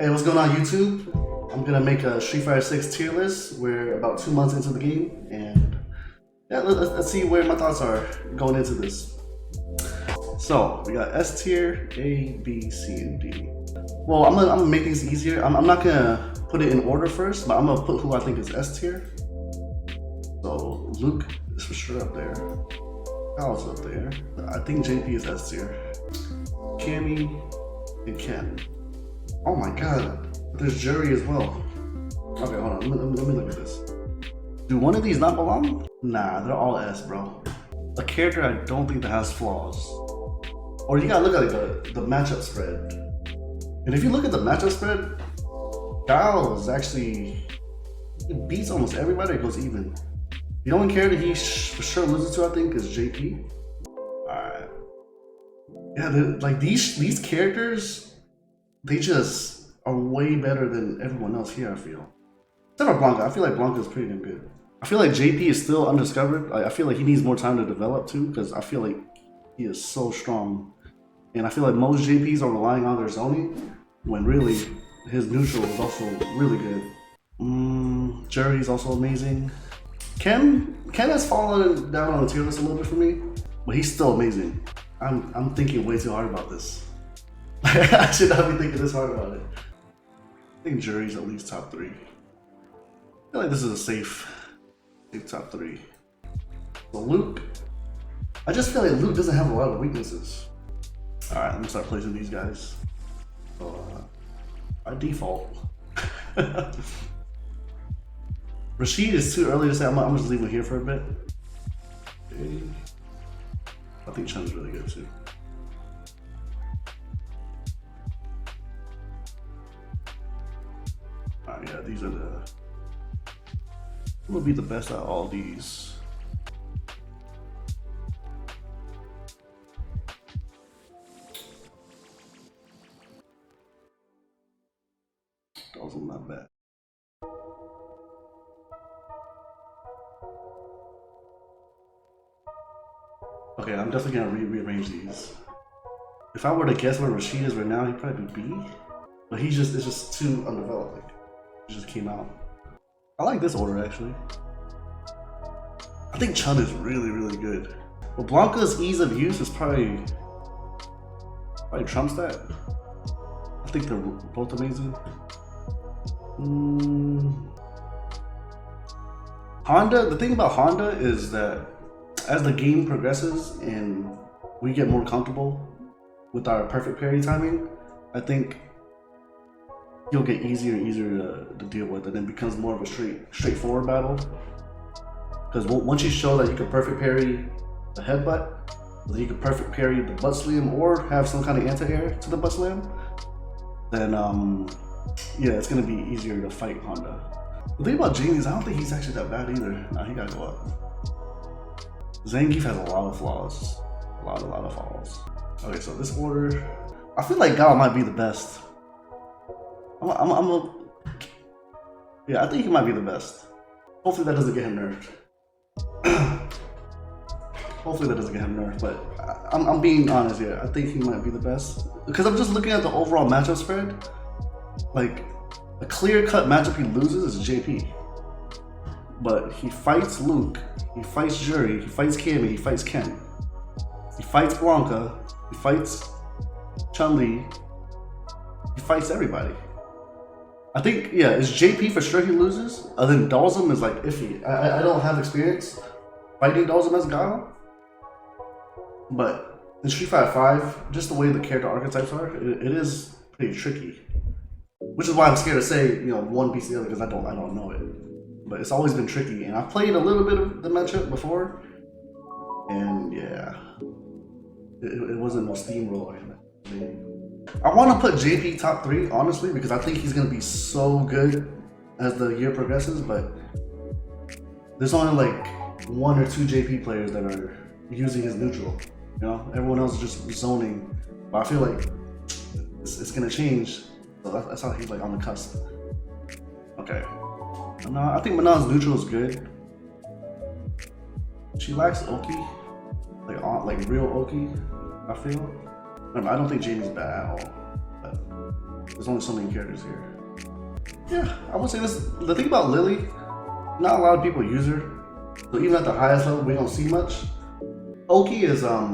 Hey, what's going on YouTube? I'm gonna make a Street Fighter 6 tier list. We're about 2 months into the game, and yeah, let's see where my thoughts are going into this. So we got S tier, A, B, C, and D. Well, I'm gonna make things easier. I'm not gonna put it in order first, but I'm gonna put who I think is S tier. So Luke is for sure up there. Kyle's up there. I think JP is S tier. Cammy and Ken. Oh my god, there's Jury as well. Okay, hold on, let me look at this. Do one of these not belong? Nah, they're all S, bro. A character I don't think that has flaws. Or you gotta look at like the matchup spread. And if you look at the matchup spread, Kyle is actually, he beats almost everybody, it goes even. The only character he for sure loses to, I think, is JP. Alright. Yeah, like these characters, they just are way better than everyone else here, I feel. Except for Blanca. I feel like Blanca is pretty damn good. I feel like JP is still undiscovered. I feel like he needs more time to develop too, because I feel like he is so strong. And I feel like most JPs are relying on their zoning, when really his neutral is also really good. Jerry's also amazing. Ken has fallen down on the tier list a little bit for me, but he's still amazing. I'm thinking way too hard about this. I should not be thinking this hard about it. I think Jury's at least top 3. I feel like this is a safe top 3. So Luke, I just feel like Luke doesn't have a lot of weaknesses. Alright, let me start placing these guys. So, by default. Rashid is too early to say. I'm just leaving it here for a bit. Okay. I think Chun's really good too. Alright, yeah, these are who will be the best out of all these? Those are not bad. Okay, I'm definitely gonna rearrange these. If I were to guess where Rashid is right now, he'd probably be B. But it's just too undeveloped. Like, it just came out. I like this order actually. I think Chun is really good. But Blanca's ease of use is probably trumps that. I think they're both amazing. Honda, the thing about Honda is that as the game progresses and we get more comfortable with our perfect parry timing, I think you'll get easier and easier to deal with, and it becomes more of a straightforward battle. Because once you show that you can perfect parry the headbutt, then you can perfect parry the butt slam or have some kind of anti-air to the butt slam, then yeah, it's gonna be easier to fight Honda. The thing about Jamie is I don't think he's actually that bad either. Nah, he gotta go up. Zangief has a lot of flaws. A lot of flaws. Okay, so this order, I feel like Gao might be the best. Yeah, I think he might be the best. Hopefully that doesn't get him nerfed. Hopefully that doesn't get him nerfed, but I'm being honest here. I think he might be the best. Because I'm just looking at the overall matchup spread. Like, a clear-cut matchup he loses is JP. But he fights Luke, he fights Jury, he fights Cammy, he fights Ken. He fights Blanca, he fights Chun-Li, he fights everybody. I think, yeah, it's JP for sure he loses. Then Dalsum is like iffy. I don't have experience fighting Dalsum as Guile. But in Street Fighter 5, just the way the character archetypes are, it is pretty tricky. Which is why I'm scared to say, you know, one beats the other, because I don't know it. But it's always been tricky. And I've played a little bit of the matchup before. And yeah, it wasn't no steamroller. I want to put JP top 3, honestly, because I think he's going to be so good as the year progresses, but there's only like 1 or 2 JP players that are using his neutral, you know? Everyone else is just zoning, but I feel like it's going to change, so that's how he's like on the cusp. Okay. I think Manon's neutral is good. She lacks Oki, like real Oki, I feel. I don't think Jamie's bad at all. But There's only so many characters here. Yeah, I would say this. The thing about Lily, not a lot of people use her. So even at the highest level, we don't see much. Oki is I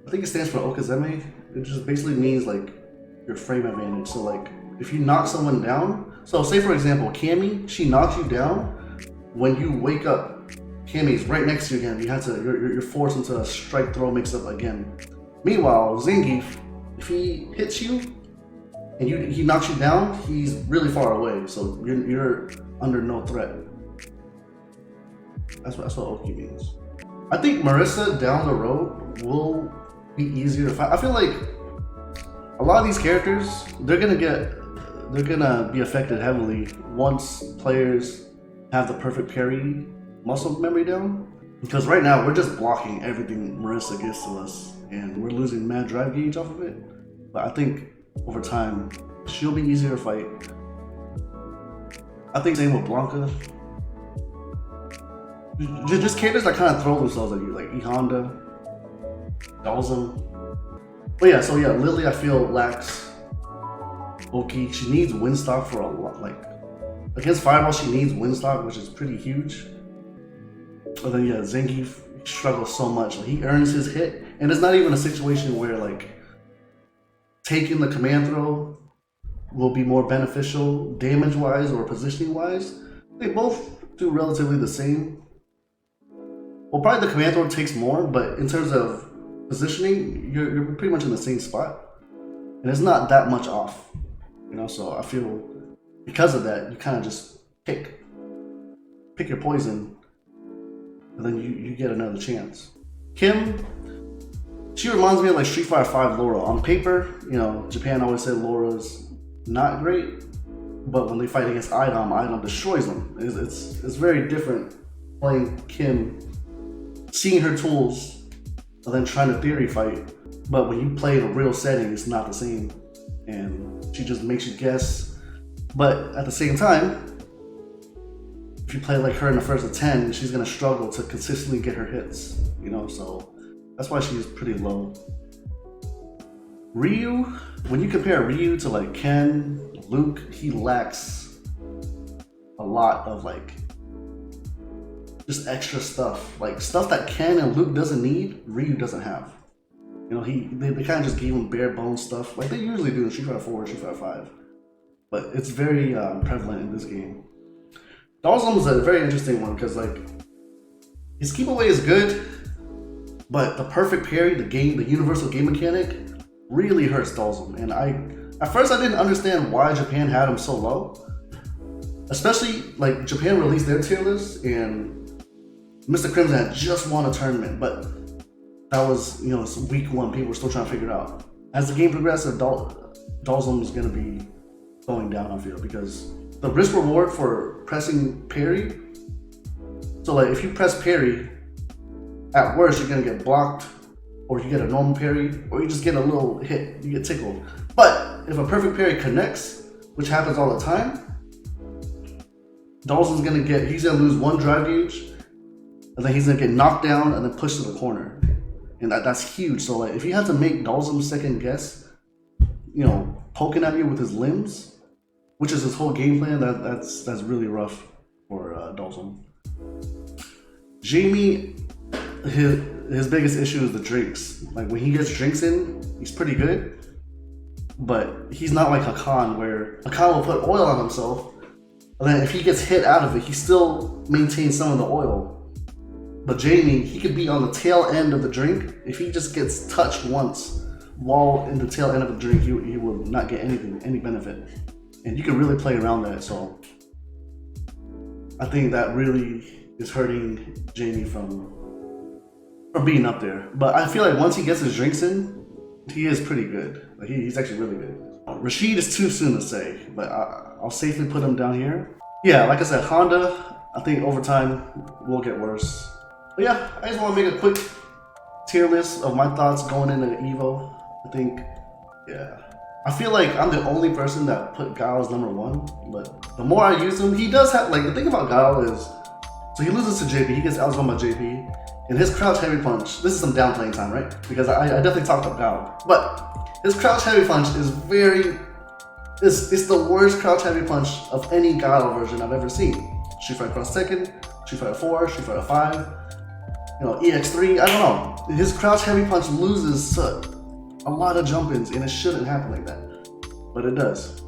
think it stands for Okazeme. It just basically means like your frame advantage. So like if you knock someone down, so say for example, Cammy, she knocks you down. When you wake up, Cammy's right next to you again. You have to, you're forced into a strike throw mix up again. Meanwhile, Zangief, if he hits you and he knocks you down, he's really far away. So you're under no threat. That's what Oki means. I think Marissa down the road will be easier to fight. I feel like a lot of these characters, they're gonna be affected heavily once players have the perfect parry muscle memory down. Because right now we're just blocking everything Marissa gives to us, and we're losing mad drive gauge off of it. But I think over time she'll be easier to fight. I think same with Blanca. Just characters that kind of throw themselves at you, like E Honda, Dalsum. But yeah, so yeah, Lily I feel lacks Oki. She needs Windstock for a lot. Like against Fireball, she needs Windstock, which is pretty huge. But then yeah, Zangief struggles so much. Like, he earns his hit, and it's not even a situation where like taking the command throw will be more beneficial damage-wise or positioning-wise. They both do relatively the same. Well, probably the command throw takes more, but in terms of positioning, you're pretty much in the same spot, and it's not that much off, you know. So I feel because of that, you kind of just pick your poison, and then you get another chance. Kim, she reminds me of like Street Fighter 5 Laura. On paper, you know, Japan always said Laura's not great, but when they fight against Idom destroys them. It's very different playing Kim, seeing her tools, and then trying to theory fight. But when you play in a real setting, it's not the same. And she just makes you guess. But at the same time, if you play like her in the first of 10, she's gonna struggle to consistently get her hits, you know, so that's why she's pretty low. Ryu, when you compare Ryu to like Ken, Luke, he lacks a lot of like just extra stuff. Like stuff that Ken and Luke doesn't need, Ryu doesn't have. You know, they kind of just gave him bare bones stuff like they usually do in Street Fighter 4 or Street Fighter 5. But it's very prevalent in this game. Dalsum is a very interesting one because like his keep away is good, but the perfect parry, the universal game mechanic, really hurts Dalsum. And at first I didn't understand why Japan had him so low. Especially like Japan released their tier list and Mr. Crimson had just won a tournament, but that was, you know, it's week 1, people were still trying to figure it out. As the game progresses, Dalsum is gonna be going down, I feel, because the risk reward for pressing parry, so like if you press parry, at worst you're gonna get blocked, or you get a normal parry, or you just get a little hit, you get tickled. But if a perfect parry connects, which happens all the time, Dalsum's he's gonna lose 1 drive gauge, and then he's gonna get knocked down and then pushed to the corner. And that's huge. So like if you have to make Dalsum second guess, you know, poking at you with his limbs, which is his whole game plan, that's really rough for Dalsum. Jamie, his biggest issue is the drinks. Like when he gets drinks in, he's pretty good, but he's not like Hakan, where Hakan will put oil on himself, and then if he gets hit out of it, he still maintains some of the oil. But Jamie, he could be on the tail end of the drink. If he just gets touched once while in the tail end of the drink, he will not get any benefit. And you can really play around that, so I think that really is hurting Jamie from being up there. But I feel like once he gets his drinks in, he is pretty good. Like he's actually really good. Rashid is too soon to say, but I'll safely put him down here. Yeah, like I said, Honda, I think over time will get worse. But yeah, I just want to make a quick tier list of my thoughts going into Evo. I think, yeah. I feel like I'm the only person that put Guile as number 1, but the more I use him, he does have, like, the thing about Guile is, so he loses to JP, he gets outzone by JP, and his crouch heavy punch, this is some downplaying time, right? Because I definitely talked up Guile, but His crouch heavy punch is it's the worst crouch heavy punch of any Guile version I've ever seen. Street Fighter Cross Tekken, Street Fighter 4, Street Fighter 5, you know, EX3, I don't know. His crouch heavy punch loses a lot of jump-ins, and it shouldn't happen like that, but it does.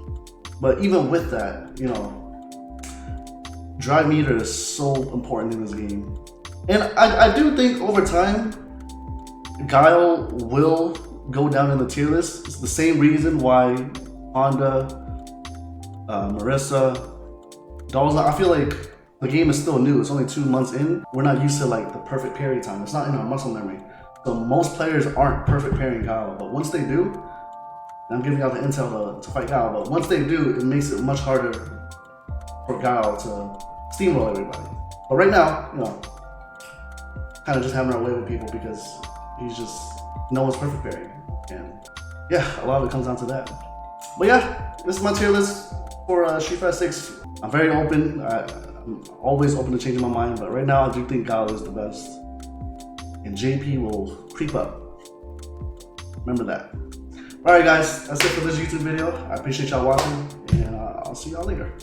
But even with that, you know, drive meter is so important in this game. And I do think over time, Guile will go down in the tier list. It's the same reason why Honda, Marissa, Dolls, I feel like the game is still new. It's only 2 months in. We're not used to like the perfect parry time. It's not in our muscle memory. So most players aren't perfect parrying Guile, but once they do, and I'm giving out the intel to fight Guile, but once they do, it makes it much harder for Guile to steamroll everybody. But right now, you know, kind of just having our way with people because he's just, no one's perfect parrying. And yeah, a lot of it comes down to that. But yeah, this is my tier list for Street Fighter 6. I'm very open. I'm always open to changing my mind, but right now I do think Guile is the best. And JP will creep up. Remember that. Alright guys, that's it for this YouTube video. I appreciate y'all watching, and I'll see y'all later.